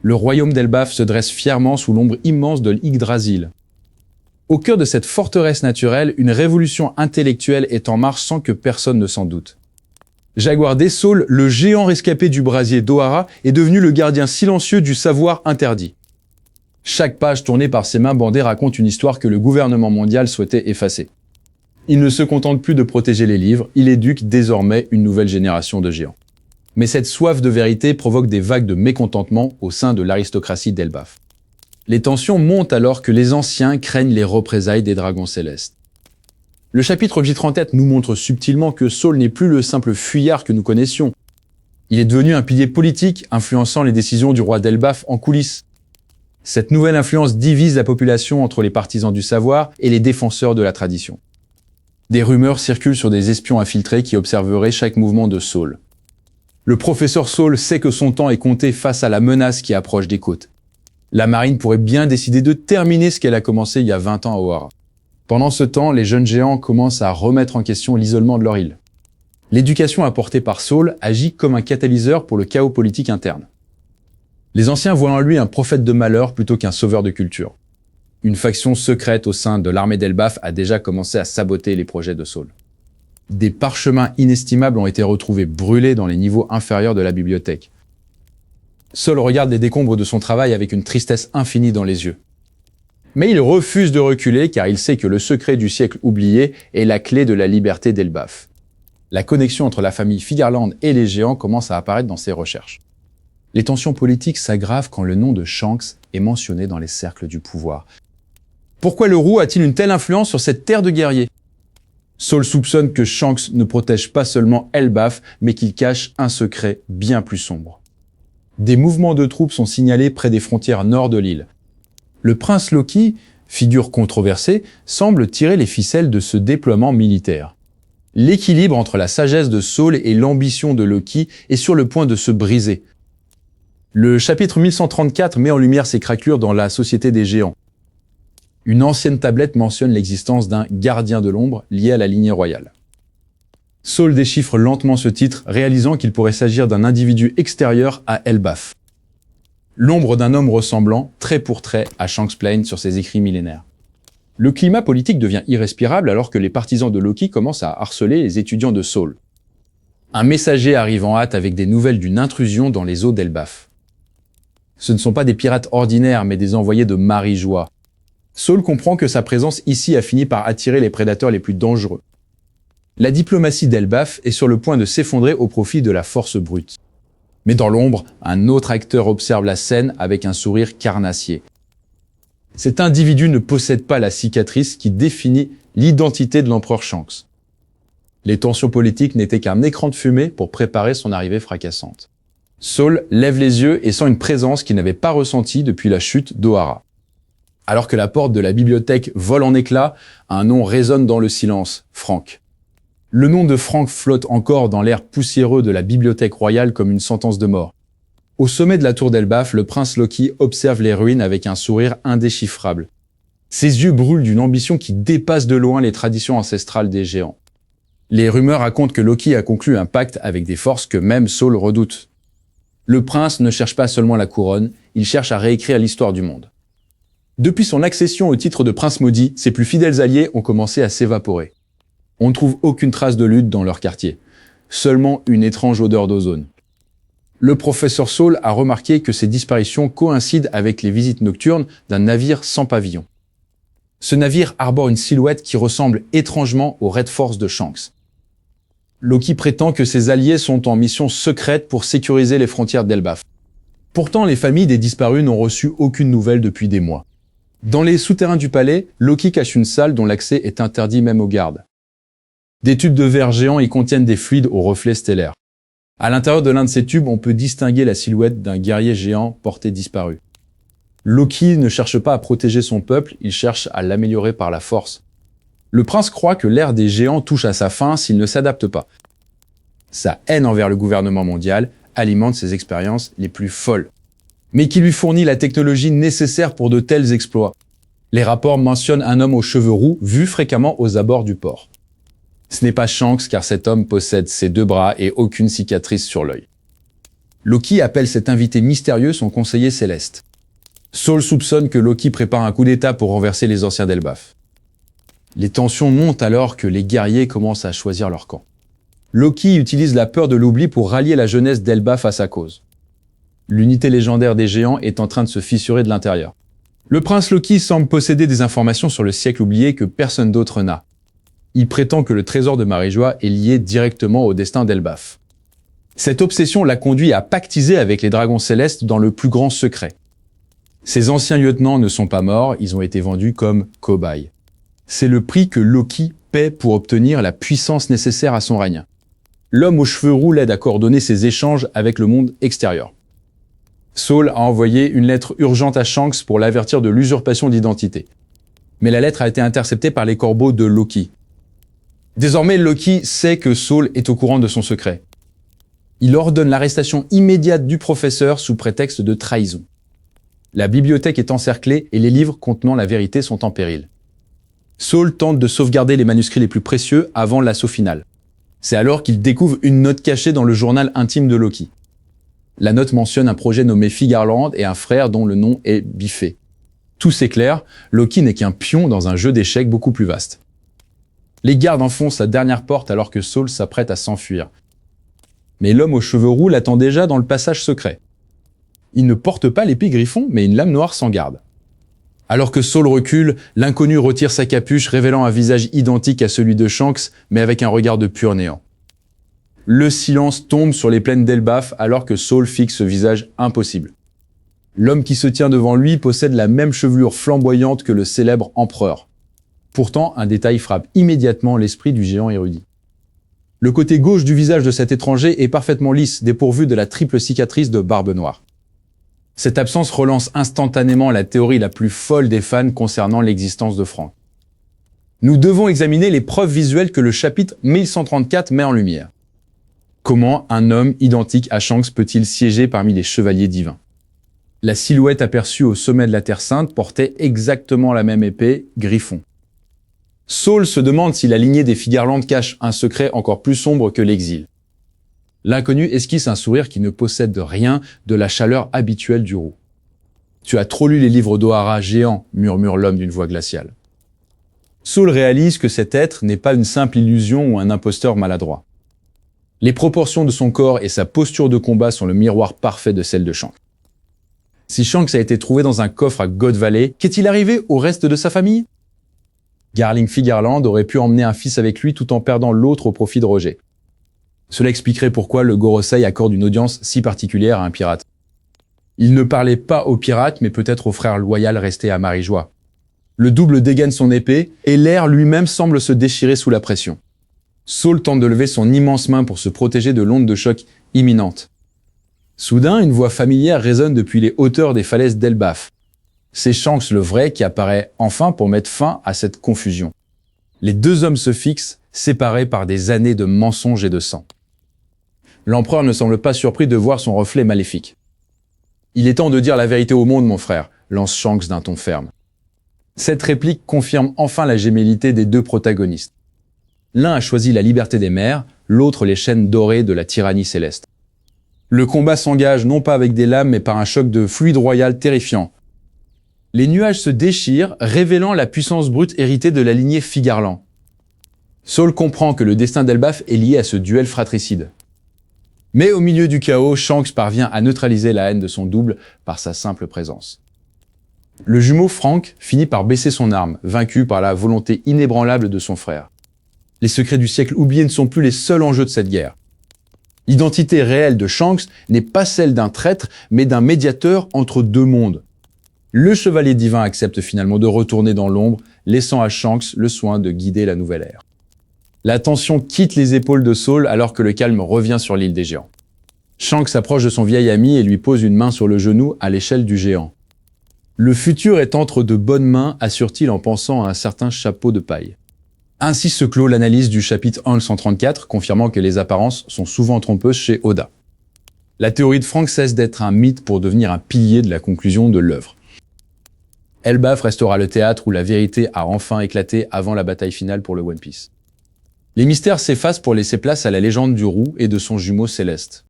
Le royaume d'Elbaf se dresse fièrement sous l'ombre immense de l'Yggdrasil. Au cœur de cette forteresse naturelle, une révolution intellectuelle est en marche sans que personne ne s'en doute. Jaguar des Saules, le géant rescapé du brasier d'Ohara, est devenu le gardien silencieux du savoir interdit. Chaque page tournée par ses mains bandées raconte une histoire que le gouvernement mondial souhaitait effacer. Il ne se contente plus de protéger les livres, il éduque désormais une nouvelle génération de géants. Mais cette soif de vérité provoque des vagues de mécontentement au sein de l'aristocratie d'Elbaf. Les tensions montent alors que les anciens craignent les représailles des dragons célestes. Le chapitre J37 nous montre subtilement que Saul n'est plus le simple fuyard que nous connaissions. Il est devenu un pilier politique, influençant les décisions du roi d'Elbaf en coulisses. Cette nouvelle influence divise la population entre les partisans du savoir et les défenseurs de la tradition. Des rumeurs circulent sur des espions infiltrés qui observeraient chaque mouvement de Saul. Le professeur Saul sait que son temps est compté face à la menace qui approche des côtes. La marine pourrait bien décider de terminer ce qu'elle a commencé il y a 20 ans à Oara. Pendant ce temps, les jeunes géants commencent à remettre en question l'isolement de leur île. L'éducation apportée par Saul agit comme un catalyseur pour le chaos politique interne. Les anciens voient en lui un prophète de malheur plutôt qu'un sauveur de culture. Une faction secrète au sein de l'armée d'Elbaf a déjà commencé à saboter les projets de Saul. Des parchemins inestimables ont été retrouvés brûlés dans les niveaux inférieurs de la bibliothèque. Saul regarde les décombres de son travail avec une tristesse infinie dans les yeux. Mais il refuse de reculer car il sait que le secret du siècle oublié est la clé de la liberté d'Elbaf. La connexion entre la famille Figarland et les géants commence à apparaître dans ses recherches. Les tensions politiques s'aggravent quand le nom de Shanks est mentionné dans les cercles du pouvoir. Pourquoi le roux a-t-il une telle influence sur cette terre de guerriers? Saul soupçonne que Shanks ne protège pas seulement Elbaf, mais qu'il cache un secret bien plus sombre. Des mouvements de troupes sont signalés près des frontières nord de l'île. Le prince Loki, figure controversée, semble tirer les ficelles de ce déploiement militaire. L'équilibre entre la sagesse de Saul et l'ambition de Loki est sur le point de se briser. Le chapitre 1134 met en lumière ces craquelures dans la société des géants. Une ancienne tablette mentionne l'existence d'un gardien de l'ombre lié à la lignée royale. Saul déchiffre lentement ce titre, réalisant qu'il pourrait s'agir d'un individu extérieur à Elbaf. L'ombre d'un homme ressemblant, trait pour trait, à Shanksplain sur ses écrits millénaires. Le climat politique devient irrespirable alors que les partisans de Loki commencent à harceler les étudiants de Saul. Un messager arrive en hâte avec des nouvelles d'une intrusion dans les eaux d'Elbaf. Ce ne sont pas des pirates ordinaires, mais des envoyés de Marie-Joie. Saul comprend que sa présence ici a fini par attirer les prédateurs les plus dangereux. La diplomatie d'Elbaf est sur le point de s'effondrer au profit de la force brute. Mais dans l'ombre, un autre acteur observe la scène avec un sourire carnassier. Cet individu ne possède pas la cicatrice qui définit l'identité de l'empereur Shanks. Les tensions politiques n'étaient qu'un écran de fumée pour préparer son arrivée fracassante. Saul lève les yeux et sent une présence qu'il n'avait pas ressentie depuis la chute d'Ohara. Alors que la porte de la bibliothèque vole en éclats, un nom résonne dans le silence, Frank. Le nom de Frank flotte encore dans l'air poussiéreux de la bibliothèque royale comme une sentence de mort. Au sommet de la tour d'Elbaf, le prince Loki observe les ruines avec un sourire indéchiffrable. Ses yeux brûlent d'une ambition qui dépasse de loin les traditions ancestrales des géants. Les rumeurs racontent que Loki a conclu un pacte avec des forces que même Saul redoute. Le prince ne cherche pas seulement la couronne, il cherche à réécrire l'histoire du monde. Depuis son accession au titre de prince maudit, ses plus fidèles alliés ont commencé à s'évaporer. On ne trouve aucune trace de lutte dans leur quartier, seulement une étrange odeur d'ozone. Le professeur Saul a remarqué que ces disparitions coïncident avec les visites nocturnes d'un navire sans pavillon. Ce navire arbore une silhouette qui ressemble étrangement aux Red Force de Shanks. Loki prétend que ses alliés sont en mission secrète pour sécuriser les frontières d'Elbaf. Pourtant, les familles des disparus n'ont reçu aucune nouvelle depuis des mois. Dans les souterrains du palais, Loki cache une salle dont l'accès est interdit même aux gardes. Des tubes de verre géants y contiennent des fluides aux reflets stellaires. À l'intérieur de l'un de ces tubes, on peut distinguer la silhouette d'un guerrier géant porté disparu. Loki ne cherche pas à protéger son peuple, il cherche à l'améliorer par la force. Le prince croit que l'ère des géants touche à sa fin s'il ne s'adapte pas. Sa haine envers le gouvernement mondial alimente ses expériences les plus folles, mais qui lui fournit la technologie nécessaire pour de tels exploits. Les rapports mentionnent un homme aux cheveux roux vu fréquemment aux abords du port. Ce n'est pas Shanks car cet homme possède ses 2 bras et aucune cicatrice sur l'œil. Loki appelle cet invité mystérieux son conseiller céleste. Saul soupçonne que Loki prépare un coup d'état pour renverser les anciens d'Elbaf. Les tensions montent alors que les guerriers commencent à choisir leur camp. Loki utilise la peur de l'oubli pour rallier la jeunesse d'Elbaf à sa cause. L'unité légendaire des géants est en train de se fissurer de l'intérieur. Le prince Loki semble posséder des informations sur le siècle oublié que personne d'autre n'a. Il prétend que le trésor de Marie-Joie est lié directement au destin d'Elbaf. Cette obsession l'a conduit à pactiser avec les dragons célestes dans le plus grand secret. Ces anciens lieutenants ne sont pas morts, ils ont été vendus comme cobayes. C'est le prix que Loki paie pour obtenir la puissance nécessaire à son règne. L'homme aux cheveux roux l'aide à coordonner ses échanges avec le monde extérieur. Saul a envoyé une lettre urgente à Shanks pour l'avertir de l'usurpation d'identité. Mais la lettre a été interceptée par les corbeaux de Loki. Désormais, Loki sait que Saul est au courant de son secret. Il ordonne l'arrestation immédiate du professeur sous prétexte de trahison. La bibliothèque est encerclée et les livres contenant la vérité sont en péril. Saul tente de sauvegarder les manuscrits les plus précieux avant l'assaut final. C'est alors qu'il découvre une note cachée dans le journal intime de Loki. La note mentionne un projet nommé Figarland et un frère dont le nom est Biffé. Tout s'éclaire, Loki n'est qu'un pion dans un jeu d'échecs beaucoup plus vaste. Les gardes enfoncent la dernière porte alors que Saul s'apprête à s'enfuir. Mais l'homme aux cheveux roux l'attend déjà dans le passage secret. Il ne porte pas l'épée Griffon, mais une lame noire sans garde. Alors que Saul recule, l'inconnu retire sa capuche, révélant un visage identique à celui de Shanks, mais avec un regard de pur néant. Le silence tombe sur les plaines d'Elbaf alors que Saul fixe ce visage impossible. L'homme qui se tient devant lui possède la même chevelure flamboyante que le célèbre empereur. Pourtant, un détail frappe immédiatement l'esprit du géant érudit. Le côté gauche du visage de cet étranger est parfaitement lisse, dépourvu de la triple cicatrice de Barbe Noire. Cette absence relance instantanément la théorie la plus folle des fans concernant l'existence de Frank. Nous devons examiner les preuves visuelles que le chapitre 1134 met en lumière. Comment un homme identique à Shanks peut-il siéger parmi les chevaliers divins? La silhouette aperçue au sommet de la Terre Sainte portait exactement la même épée, Griffon. Saul se demande si la lignée des Figarland cache un secret encore plus sombre que l'exil. L'inconnu esquisse un sourire qui ne possède de rien de la chaleur habituelle du roux. « Tu as trop lu les livres d'Ohara géant », murmure l'homme d'une voix glaciale. Saul réalise que cet être n'est pas une simple illusion ou un imposteur maladroit. Les proportions de son corps et sa posture de combat sont le miroir parfait de celle de Shanks. Si Shanks a été trouvé dans un coffre à God Valley, qu'est-il arrivé au reste de sa famille? Garling Figarland aurait pu emmener un fils avec lui tout en perdant l'autre au profit de Roger. Cela expliquerait pourquoi le Gorosei accorde une audience si particulière à un pirate. Il ne parlait pas au pirate, mais peut-être au frère loyal resté à Marie-Joie. Le double dégaine son épée, et l'air lui-même semble se déchirer sous la pression. Saul tente de lever son immense main pour se protéger de l'onde de choc imminente. Soudain, une voix familière résonne depuis les hauteurs des falaises d'Elbaf. C'est Shanks le vrai qui apparaît enfin pour mettre fin à cette confusion. Les deux hommes se fixent, séparés par des années de mensonges et de sang. L'empereur ne semble pas surpris de voir son reflet maléfique. « Il est temps de dire la vérité au monde, mon frère », lance Shanks d'un ton ferme. Cette réplique confirme enfin la gémellité des deux protagonistes. L'un a choisi la liberté des mers, l'autre les chaînes dorées de la tyrannie céleste. Le combat s'engage non pas avec des lames, mais par un choc de fluide royal terrifiant. Les nuages se déchirent, révélant la puissance brute héritée de la lignée Figarland. Saul comprend que le destin d'Elbaf est lié à ce duel fratricide. Mais au milieu du chaos, Shanks parvient à neutraliser la haine de son double par sa simple présence. Le jumeau Frank finit par baisser son arme, vaincu par la volonté inébranlable de son frère. Les secrets du siècle oublié ne sont plus les seuls enjeux de cette guerre. L'identité réelle de Shanks n'est pas celle d'un traître, mais d'un médiateur entre deux mondes. Le chevalier divin accepte finalement de retourner dans l'ombre, laissant à Shanks le soin de guider la nouvelle ère. La tension quitte les épaules de Saul alors que le calme revient sur l'île des géants. Shanks s'approche de son vieil ami et lui pose une main sur le genou à l'échelle du géant. Le futur est entre de bonnes mains, assure-t-il en pensant à un certain chapeau de paille. Ainsi se clôt l'analyse du chapitre 1134, confirmant que les apparences sont souvent trompeuses chez Oda. La théorie de Frank cesse d'être un mythe pour devenir un pilier de la conclusion de l'œuvre. Elbaf restera le théâtre où la vérité a enfin éclaté avant la bataille finale pour le One Piece. Les mystères s'effacent pour laisser place à la légende du roux et de son jumeau céleste.